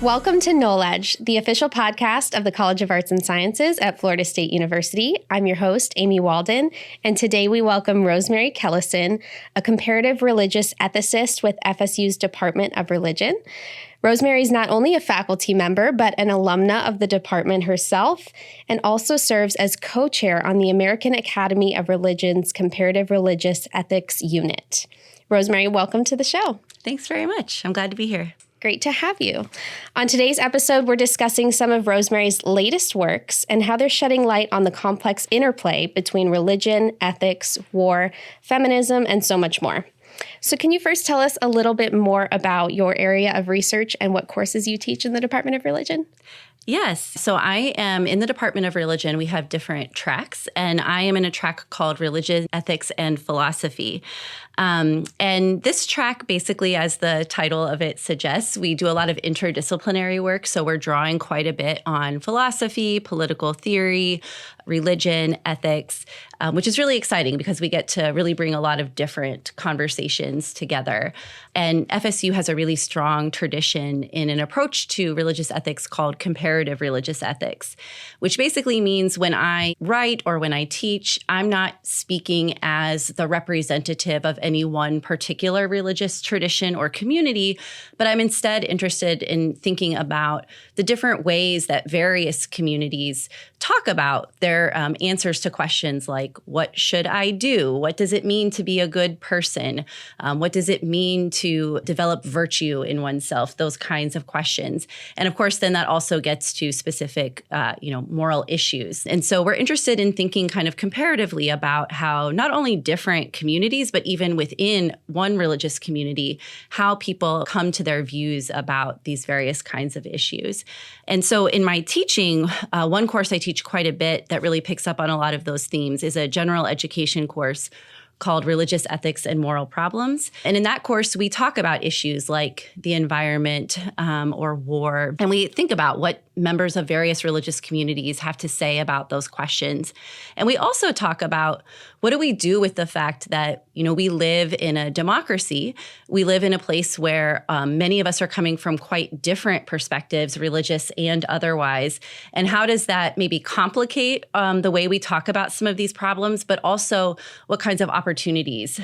Welcome to Nole, the official podcast of the College of Arts and Sciences at Florida State University. I'm your host, Amy Walden, and today we welcome Rosemary Kellison, a comparative religious ethicist with FSU's Department of Religion. Rosemary is not only a faculty member, but an alumna of the department herself, and also serves as co-chair on the American Academy of Religion's Comparative Religious Ethics Unit. Rosemary, welcome to the show. Thanks very much. I'm glad to be here. Great to have you. On today's episode, we're discussing some of Rosemary's latest works and how they're shedding light on the complex interplay between religion, ethics, war, feminism, and so much more. So can you first tell us a little bit more about your area of research and what courses you teach in the Department of Religion? Yes. So I am in the Department of Religion. We have different tracks, and I am in a track called Religion, Ethics, and Philosophy. And this track, basically, as the title of it suggests, we do a lot of interdisciplinary work. So we're drawing quite a bit on philosophy, political theory, religion, ethics, which is really exciting because we get to really bring a lot of different conversations together. And FSU has a really strong tradition in an approach to religious ethics called comparative religious ethics, which basically means when I write or when I teach, I'm not speaking as the representative of any one particular religious tradition or community, but I'm instead interested in thinking about the different ways that various communities talk about their answers to questions like, what should I do? What does it mean to be a good person? What does it mean to develop virtue in oneself? Those kinds of questions. And of course, then that also gets to specific, moral issues. And so we're interested in thinking kind of comparatively about how not only different communities, but even within one religious community, how people come to their views about these various kinds of issues. And so in my teaching, one course I teach quite a bit that really picks up on a lot of those themes is a general education course called Religious Ethics and Moral Problems. And in that course, we talk about issues like the environment or war, and we think about what members of various religious communities have to say about those questions. And we also talk about what do we do with the fact that, we live in a democracy. We live in a place where many of us are coming from quite different perspectives, religious and otherwise. And how does that maybe complicate the way we talk about some of these problems, but also what kinds of opportunities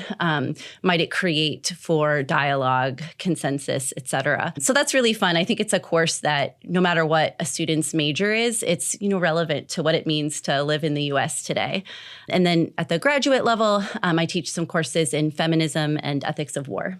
might it create for dialogue, consensus, et cetera. So that's really fun. I think it's a course that no matter what a student's major is, it's relevant to what it means to live in the U.S. today. And then at the graduate level, I teach some courses in feminism and ethics of war.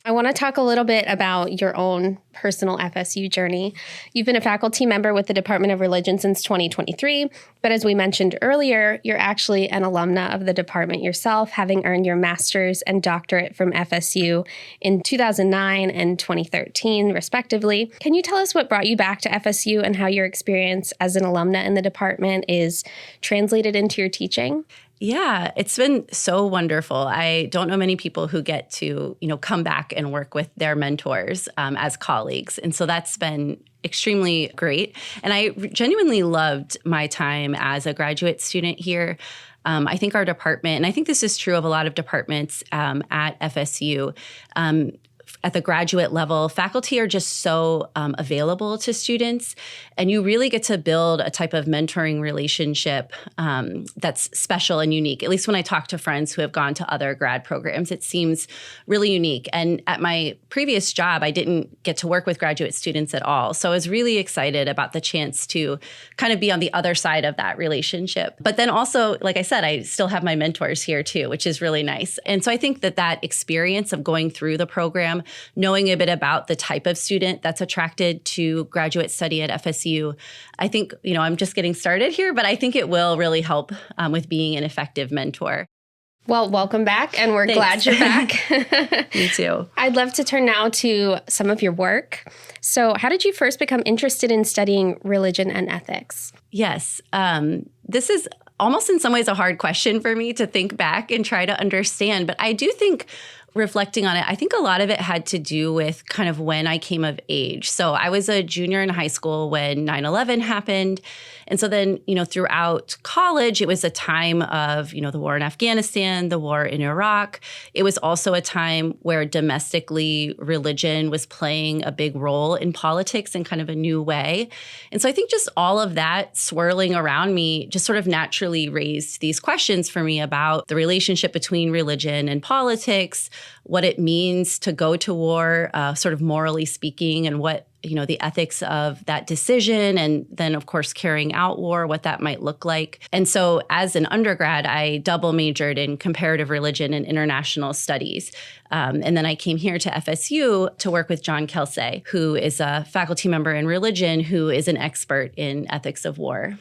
I want to talk a little bit about your own personal FSU journey. You've been a faculty member with the Department of Religion since 2023, but as we mentioned earlier, you're actually an alumna of the department yourself, having earned your master's and doctorate from FSU in 2009 and 2013, respectively. Can you tell us what brought you back to FSU and how your experience as an alumna in the department is translated into your teaching? Yeah, it's been so wonderful. I don't know many people who get to, come back and work with their mentors as colleagues. And so that's been extremely great. And I genuinely loved my time as a graduate student here. I think our department, and I think this is true of a lot of departments at FSU, at the graduate level, faculty are just so available to students, and you really get to build a type of mentoring relationship that's special and unique. At least when I talk to friends who have gone to other grad programs, it seems really unique. And at my previous job, I didn't get to work with graduate students at all. So I was really excited about the chance to kind of be on the other side of that relationship. But then also, like I said, I still have my mentors here too, which is really nice. And so I think that experience of going through the program, knowing a bit about the type of student that's attracted to graduate study at FSU, I think, I'm just getting started here, but I think it will really help with being an effective mentor. Well, welcome back, and we're glad you're back. Me too. I'd love to turn now to some of your work. So how did you first become interested in studying religion and ethics? Yes. This is almost in some ways a hard question for me to think back and try to understand, but I do think reflecting on it, I think a lot of it had to do with kind of when I came of age. So I was a junior in high school when 9/11 happened. And so then, throughout college, it was a time of, the war in Afghanistan, the war in Iraq. It was also a time where domestically religion was playing a big role in politics in kind of a new way. And so I think just all of that swirling around me just sort of naturally raised these questions for me about the relationship between religion and politics, what it means to go to war, sort of morally speaking, and what, the ethics of that decision, and then, of course, carrying out war, what that might look like. And so as an undergrad, I double majored in comparative religion and international studies. And then I came here to FSU to work with John Kelsey, who is a faculty member in religion, who is an expert in ethics of war.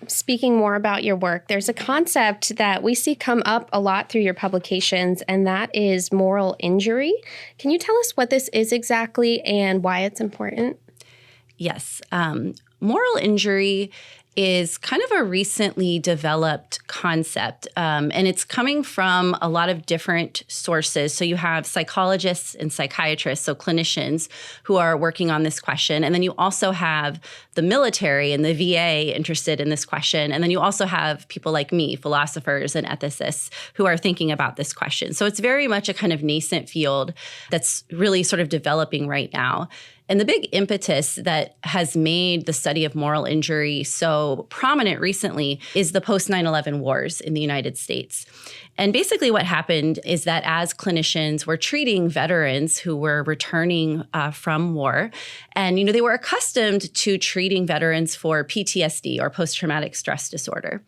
Speaking more about your work, there's a concept that we see come up a lot through your publications, and that is moral injury. Can you tell us what this is exactly and why it's important? Yes. Moral injury is kind of a recently developed concept, and it's coming from a lot of different sources. So you have psychologists and psychiatrists, so clinicians who are working on this question. And then you also have the military and the VA interested in this question. And then you also have people like me, philosophers and ethicists, who are thinking about this question. So it's very much a kind of nascent field that's really sort of developing right now. And the big impetus that has made the study of moral injury so prominent recently is the post 9/11 wars in the United States. And basically what happened is that as clinicians were treating veterans who were returning from war, and they were accustomed to treating veterans for PTSD, or post-traumatic stress disorder.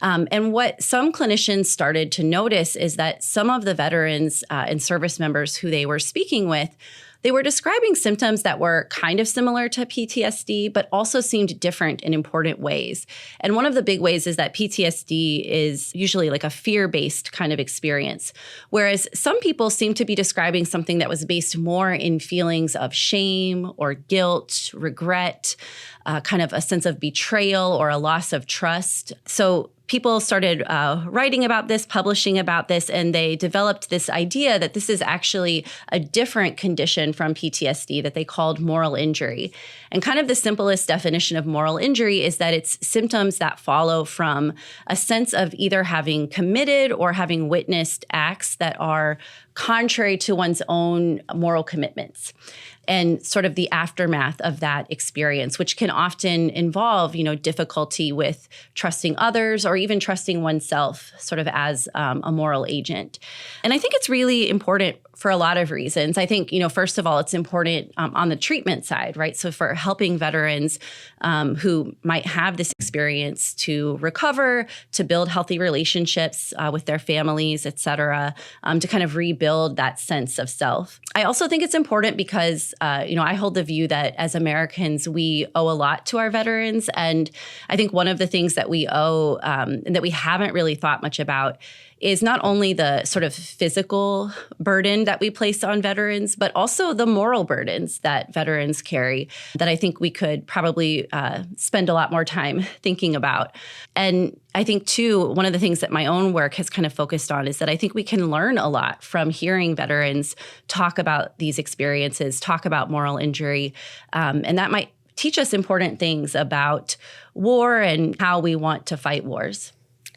And what some clinicians started to notice is that some of the veterans and service members who they were speaking with, they were describing symptoms that were kind of similar to PTSD, but also seemed different in important ways. And one of the big ways is that PTSD is usually like a fear-based kind of experience, whereas some people seem to be describing something that was based more in feelings of shame or guilt, regret, kind of a sense of betrayal or a loss of trust. So people started writing about this, publishing about this, and they developed this idea that this is actually a different condition from PTSD that they called moral injury. And kind of the simplest definition of moral injury is that it's symptoms that follow from a sense of either having committed or having witnessed acts that are contrary to one's own moral commitments, and sort of the aftermath of that experience, which can often involve, difficulty with trusting others or even trusting oneself sort of as a moral agent. And I think it's really important for a lot of reasons. I think, first of all, it's important on the treatment side, right? So for helping veterans who might have this experience to recover, to build healthy relationships with their families, et cetera, to kind of rebuild that sense of self. I also think it's important because, I hold the view that as Americans, we owe a lot to our veterans. And I think one of the things that we owe and that we haven't really thought much about is not only the sort of physical burden that we place on veterans, but also the moral burdens that veterans carry that I think we could probably spend a lot more time thinking about. And I think, too, one of the things that my own work has kind of focused on is that I think we can learn a lot from hearing veterans talk about these experiences, talk about moral injury, and that might teach us important things about war and how we want to fight wars.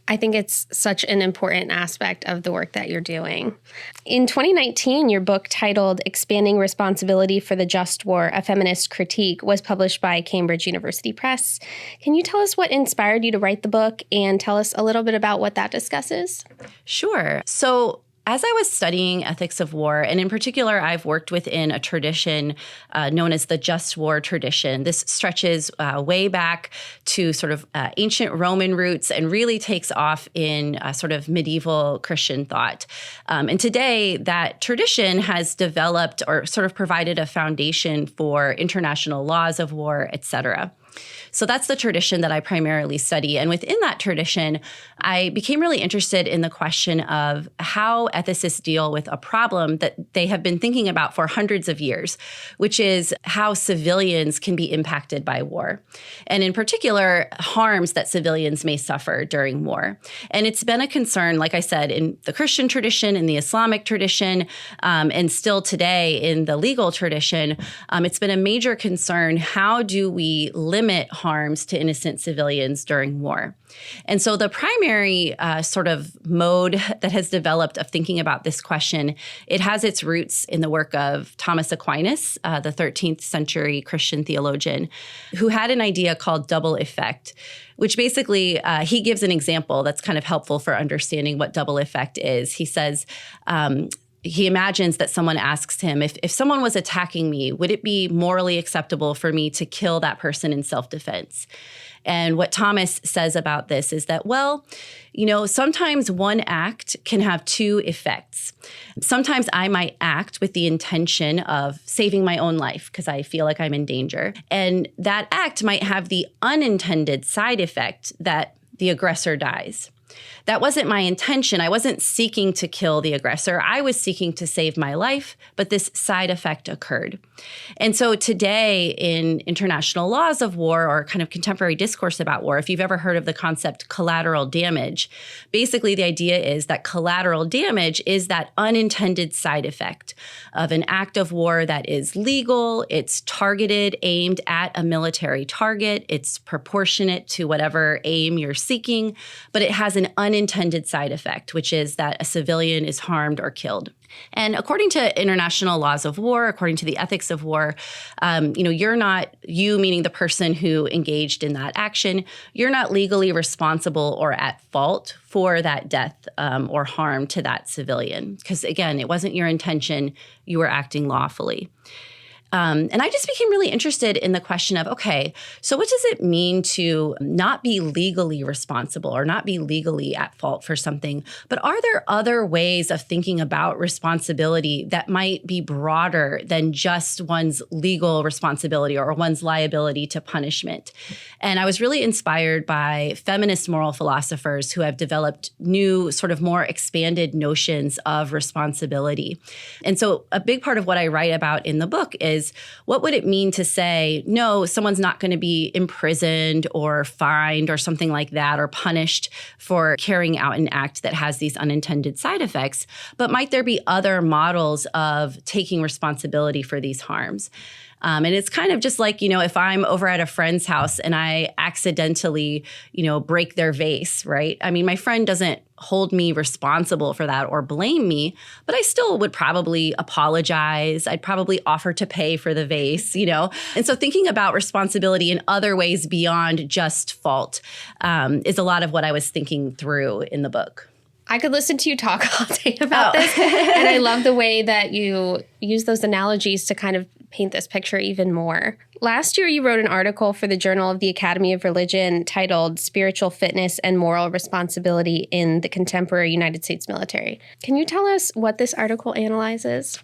I think it's such an important aspect of the work that you're doing. In 2019, your book titled Expanding Responsibility for the Just War, A Feminist Critique was published by Cambridge University Press. Can you tell us what inspired you to write the book and tell us a little bit about what that discusses? Sure. So as I was studying ethics of war, and in particular, I've worked within a tradition known as the just war tradition. This stretches way back to sort of ancient Roman roots and really takes off in sort of medieval Christian thought. And today, that tradition has developed or sort of provided a foundation for international laws of war, et cetera. So that's the tradition that I primarily study. And within that tradition, I became really interested in the question of how ethicists deal with a problem that they have been thinking about for hundreds of years, which is how civilians can be impacted by war. And in particular, harms that civilians may suffer during war. And it's been a concern, like I said, in the Christian tradition, in the Islamic tradition, and still today in the legal tradition. It's been a major concern. How do we limit harms to innocent civilians during war? And so the primary sort of mode that has developed of thinking about this question, it has its roots in the work of Thomas Aquinas, the 13th century Christian theologian, who had an idea called double effect, which basically he gives an example that's kind of helpful for understanding what double effect is. He says, he imagines that someone asks him, if someone was attacking me, would it be morally acceptable for me to kill that person in self-defense? And what Thomas says about this is that, well, sometimes one act can have two effects. Sometimes I might act with the intention of saving my own life because I feel like I'm in danger. And that act might have the unintended side effect that the aggressor dies. That wasn't my intention. I wasn't seeking to kill the aggressor. I was seeking to save my life, but this side effect occurred. And so today in international laws of war or kind of contemporary discourse about war, if you've ever heard of the concept collateral damage, basically the idea is that collateral damage is that unintended side effect of an act of war that is legal, it's targeted, aimed at a military target, it's proportionate to whatever aim you're seeking, but it has an unintended side effect, which is that a civilian is harmed or killed. And according to international laws of war, according to the ethics of war, you're not, you meaning the person who engaged in that action, you're not legally responsible or at fault for that death or harm to that civilian. Because again, it wasn't your intention, you were acting lawfully. And I just became really interested in the question of, okay, so what does it mean to not be legally responsible or not be legally at fault for something? But are there other ways of thinking about responsibility that might be broader than just one's legal responsibility or one's liability to punishment? And I was really inspired by feminist moral philosophers who have developed new, sort of more expanded notions of responsibility. And so a big part of what I write about in the book is, what would it mean to say, no, someone's not going to be imprisoned or fined or something like that or punished for carrying out an act that has these unintended side effects, but might there be other models of taking responsibility for these harms? And it's kind of just like, if I'm over at a friend's house and I accidentally, break their vase, right? I mean, my friend doesn't hold me responsible for that or blame me, but I still would probably apologize. I'd probably offer to pay for the vase, And so thinking about responsibility in other ways beyond just fault is a lot of what I was thinking through in the book. I could listen to you talk all day about this. And I love the way that you use those analogies to kind of paint this picture even more. Last year, you wrote an article for the Journal of the Academy of Religion titled Spiritual Fitness and Moral Responsibility in the Contemporary United States Military. Can you tell us what this article analyzes?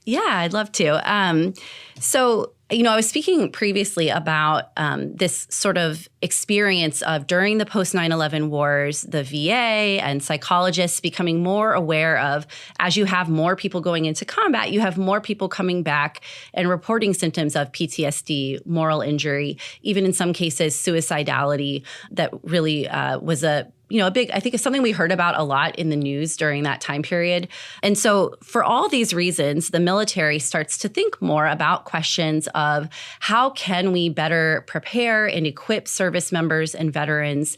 Yeah, I'd love to. I was speaking previously about this sort of experience of during the post 9/11 wars, the VA and psychologists becoming more aware of, as you have more people going into combat, you have more people coming back and reporting symptoms of PTSD, moral injury, even in some cases suicidality that really was a big, I think it's something we heard about a lot in the news during that time period. And so for all these reasons, the military starts to think more about questions of how can we better prepare and equip service members and veterans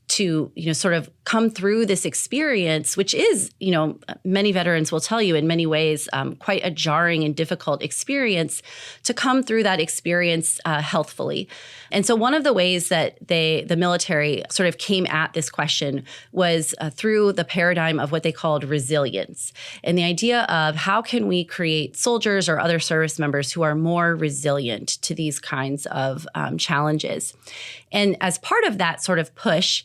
to, sort of come through this experience, which is, many veterans will tell you in many ways, quite a jarring and difficult experience, to come through that experience healthfully. And so one of the ways that the military sort of came at this question was through the paradigm of what they called resilience, and the idea of how can we create soldiers or other service members who are more resilient to these kinds of challenges. And as part of that sort of push,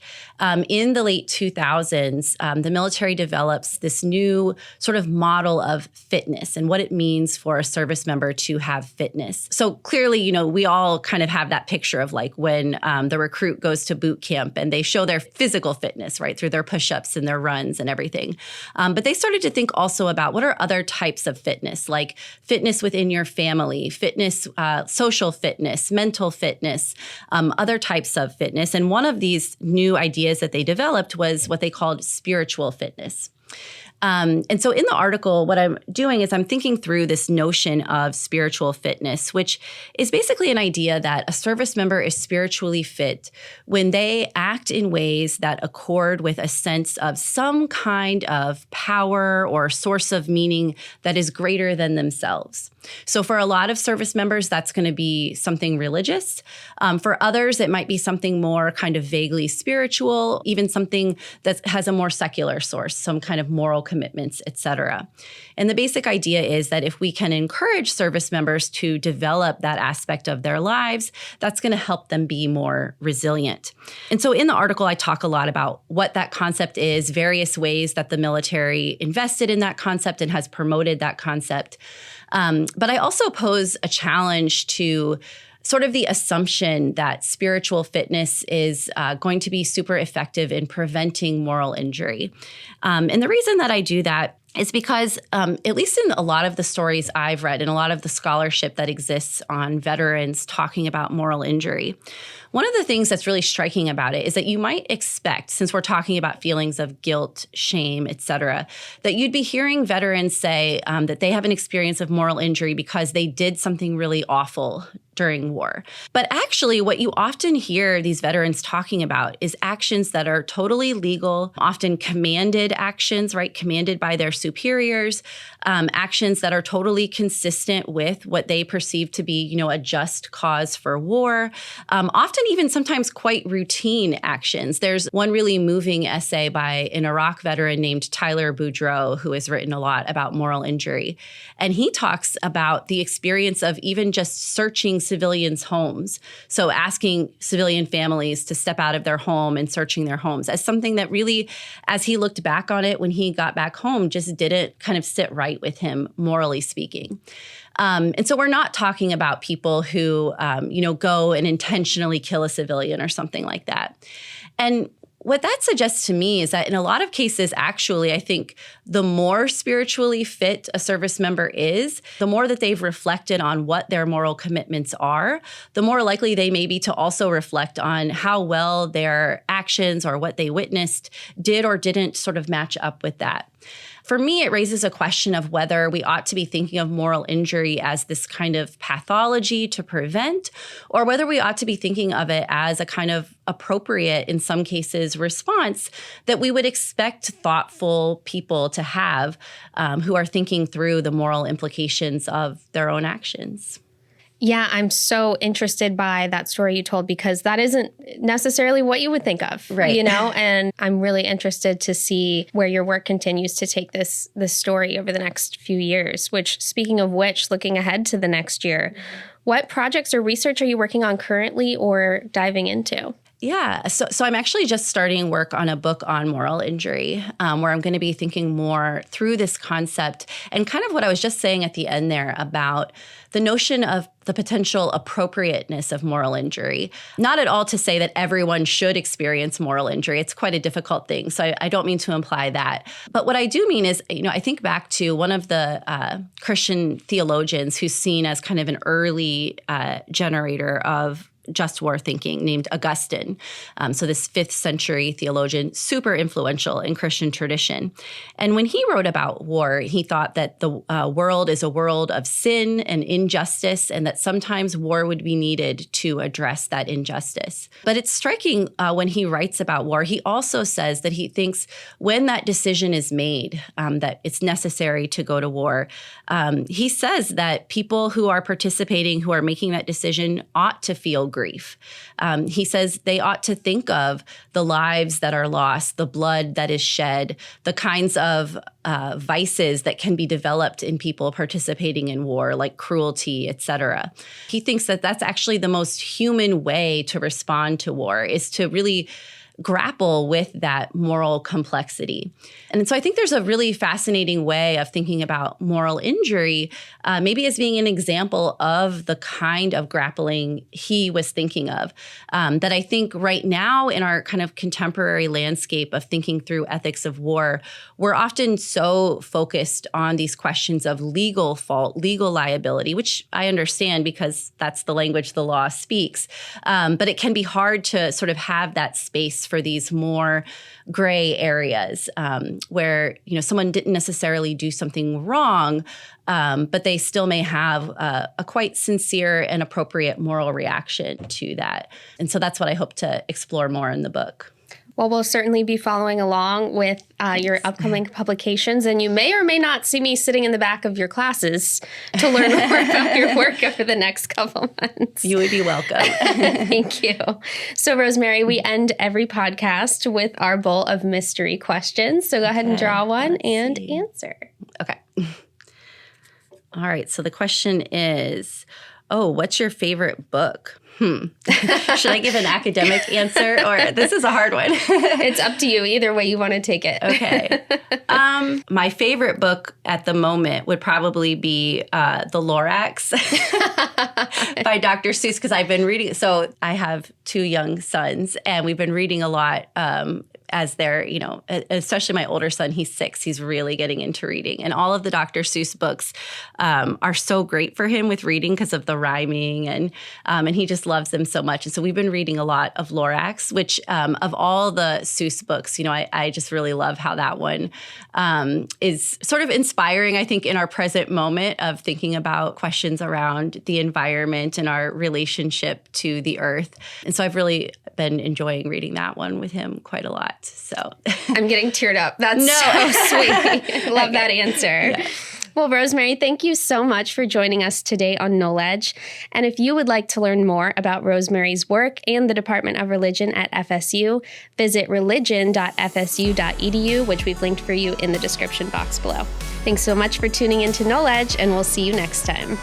in the late 2000s, the military develops this new sort of model of fitness and what it means for a service member to have fitness. So clearly, we all kind of have that picture of like when the recruit goes to boot camp and they show their physical fitness, right, through their push-ups and their runs and everything. But they started to think also about what are other types of fitness, like fitness within your family, fitness, social fitness, mental fitness, other types of fitness. And one of these new ideas that they developed was what they called spiritual fitness. And so in the article, what I'm doing is I'm thinking through this notion of spiritual fitness, which is basically an idea that a service member is spiritually fit when they act in ways that accord with a sense of some kind of power or source of meaning that is greater than themselves. So for a lot of service members, that's going to be something religious. For others, it might be something more kind of vaguely spiritual, even something that has a more secular source, some kind of moral commitments, et cetera. And the basic idea is that if we can encourage service members to develop that aspect of their lives, that's going to help them be more resilient. And so in the article, I talk a lot about what that concept is, various ways that the military invested in that concept and has promoted that concept. But I also pose a challenge to sort of the assumption that spiritual fitness is going to be super effective in preventing moral injury. And the reason that I do that is because, at least in a lot of the stories I've read and a lot of the scholarship that exists on veterans talking about moral injury, one of the things that's really striking about it is that you might expect, since we're talking about feelings of guilt, shame, et cetera, that you'd be hearing veterans say that they have an experience of moral injury because they did something really awful during war. But actually, what you often hear these veterans talking about is actions that are totally legal, often commanded actions, right? Commanded by their superiors, actions that are totally consistent with what they perceive to be, a just cause for war, often even sometimes quite routine actions. There's one really moving essay by an Iraq veteran named Tyler Boudreau, who has written a lot about moral injury. And he talks about the experience of even just searching civilians' homes. So asking civilian families to step out of their home and searching their homes as something that really, as he looked back on it when he got back home, just didn't kind of sit right with him, morally speaking. And so we're not talking about people who, go and intentionally kill a civilian or something like that. And what that suggests to me is that in a lot of cases, actually, I think the more spiritually fit a service member is, the more that they've reflected on what their moral commitments are, the more likely they may be to also reflect on how well their actions or what they witnessed did or didn't sort of match up with that. For me, it raises a question of whether we ought to be thinking of moral injury as this kind of pathology to prevent, or whether we ought to be thinking of it as a kind of appropriate, in some cases, response that we would expect thoughtful people to have who are thinking through the moral implications of their own actions. Yeah, I'm so interested by that story you told because that isn't necessarily what you would think of, right? And I'm really interested to see where your work continues to take this story over the next few years, which, speaking of which, looking ahead to the next year, what projects or research are you working on currently or diving into? Yeah. So I'm actually just starting work on a book on moral injury, where I'm going to be thinking more through this concept and kind of what I was just saying at the end there about the notion of the potential appropriateness of moral injury. Not at all to say that everyone should experience moral injury. It's quite a difficult thing. So I don't mean to imply that. But what I do mean is, I think back to one of the Christian theologians who's seen as kind of an early generator of just war thinking named Augustine. So this 5th century theologian, super influential in Christian tradition. And when he wrote about war, he thought that the world is a world of sin and injustice, and that sometimes war would be needed to address that injustice. But it's striking when he writes about war, he also says that he thinks when that decision is made, that it's necessary to go to war, he says that people who are participating, who are making that decision, ought to feel grief. He says they ought to think of the lives that are lost, the blood that is shed, the kinds of vices that can be developed in people participating in war, like cruelty, et cetera. He thinks that that's actually the most human way to respond to war, is to really grapple with that moral complexity. And so I think there's a really fascinating way of thinking about moral injury, maybe as being an example of the kind of grappling he was thinking of, that I think right now in our kind of contemporary landscape of thinking through ethics of war, we're often so focused on these questions of legal fault, legal liability, which I understand because that's the language the law speaks. But it can be hard to sort of have that space for these more gray areas where, someone didn't necessarily do something wrong, but they still may have a quite sincere and appropriate moral reaction to that. And so that's what I hope to explore more in the book. Well, we'll certainly be following along with your upcoming publications, and you may or may not see me sitting in the back of your classes to learn more about your work over the next couple months. You would be welcome. Thank you. So, Rosemary, we end every podcast with our bowl of mystery questions. So go ahead and draw one and answer. Okay. All right. So the question is, what's your favorite book? Should I give an academic answer, or this is a hard one? It's up to you. Either way you want to take it. Okay. My favorite book at the moment would probably be The Lorax by Dr. Seuss, because I've been reading. So I have 2 young sons, and we've been reading a lot as they're, especially my older son, he's 6. He's really getting into reading. And all of the Dr. Seuss books are so great for him with reading because of the rhyming, and he just loves them so much. And so we've been reading a lot of Lorax, which of all the Seuss books, I just really love how that one is sort of inspiring, I think, in our present moment of thinking about questions around the environment and our relationship to the earth. And so I've really been enjoying reading that one with him quite a lot. So I'm getting teared up. That's so sweet. Love that answer. Yeah. Well, Rosemary, thank you so much for joining us today on Knowledge. And if you would like to learn more about Rosemary's work and the Department of Religion at FSU, visit religion.fsu.edu, which we've linked for you in the description box below. Thanks so much for tuning into Knowledge, and we'll see you next time.